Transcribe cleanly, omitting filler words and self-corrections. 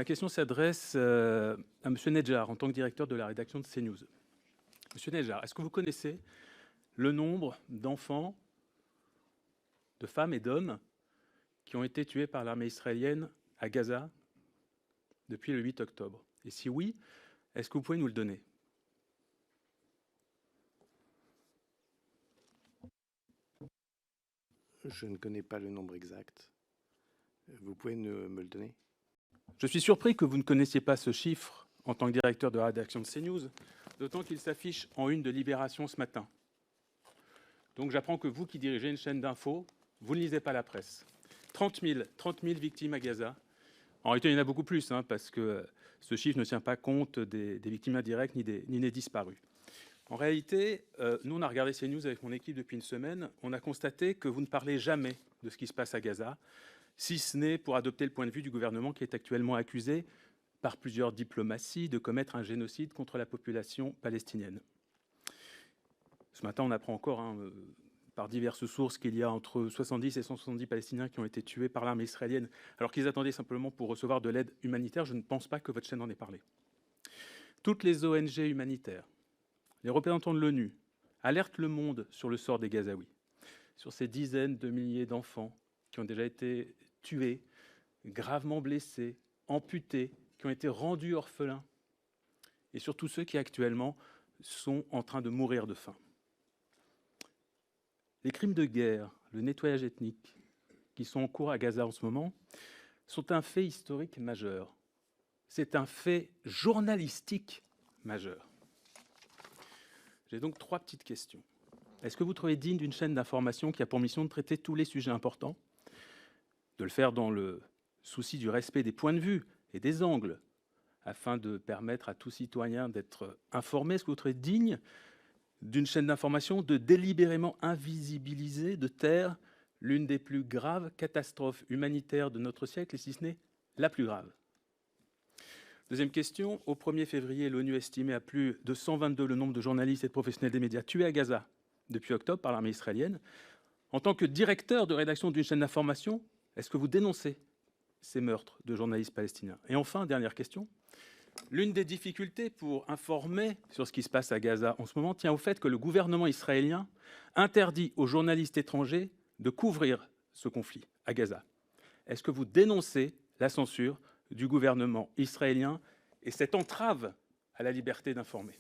Ma question s'adresse à M. Nedjar, en tant que directeur de la rédaction de CNews. Monsieur Nedjar, est-ce que vous connaissez le nombre d'enfants, de femmes et d'hommes qui ont été tués par l'armée israélienne à Gaza depuis le 8 octobre? Et si oui, est-ce que vous pouvez nous le donner? Je ne connais pas le nombre exact. Vous pouvez me le donner? Je suis surpris que vous ne connaissiez pas ce chiffre en tant que directeur de la rédaction de CNews, d'autant qu'il s'affiche en une de Libération ce matin. Donc j'apprends que vous qui dirigez une chaîne d'infos, vous ne lisez pas la presse. 30 000 victimes à Gaza. En réalité, il y en a beaucoup plus, parce que ce chiffre ne tient pas compte des victimes indirectes ni des disparus. En réalité, nous, on a regardé CNews avec mon équipe depuis une semaine. On a constaté que vous ne parlez jamais de ce qui se passe à Gaza, si ce n'est pour adopter le point de vue du gouvernement qui est actuellement accusé par plusieurs diplomaties de commettre un génocide contre la population palestinienne. Ce matin, on apprend encore, par diverses sources, qu'il y a entre 70 et 170 Palestiniens qui ont été tués par l'armée israélienne, alors qu'ils attendaient simplement pour recevoir de l'aide humanitaire. Je ne pense pas que votre chaîne en ait parlé. Toutes les ONG humanitaires, les représentants de l'ONU, alertent le monde sur le sort des Gazaouis, sur ces dizaines de milliers d'enfants qui ont déjà été tués, gravement blessés, amputés, qui ont été rendus orphelins, et sur tous ceux qui actuellement sont en train de mourir de faim. Les crimes de guerre, le nettoyage ethnique, qui sont en cours à Gaza en ce moment, sont un fait historique majeur. C'est un fait journalistique majeur. J'ai donc 3 petites questions. Est-ce que vous trouvez digne d'une chaîne d'information qui a pour mission de traiter tous les sujets importants, de le faire dans le souci du respect des points de vue et des angles, afin de permettre à tout citoyen d'être informé? Est-ce que vous trouvez digne d'une chaîne d'information de délibérément invisibiliser, de taire l'une des plus graves catastrophes humanitaires de notre siècle, et si ce n'est la plus grave? Deuxième question, au 1er février, l'ONU estimait à plus de 122 le nombre de journalistes et de professionnels des médias tués à Gaza depuis octobre par l'armée israélienne. En tant que directeur de rédaction d'une chaîne d'information, est-ce que vous dénoncez ces meurtres de journalistes palestiniens? Et enfin, dernière question, l'une des difficultés pour informer sur ce qui se passe à Gaza en ce moment tient au fait que le gouvernement israélien interdit aux journalistes étrangers de couvrir ce conflit à Gaza. Est-ce que vous dénoncez la censure du gouvernement israélien et cette entrave à la liberté d'informer?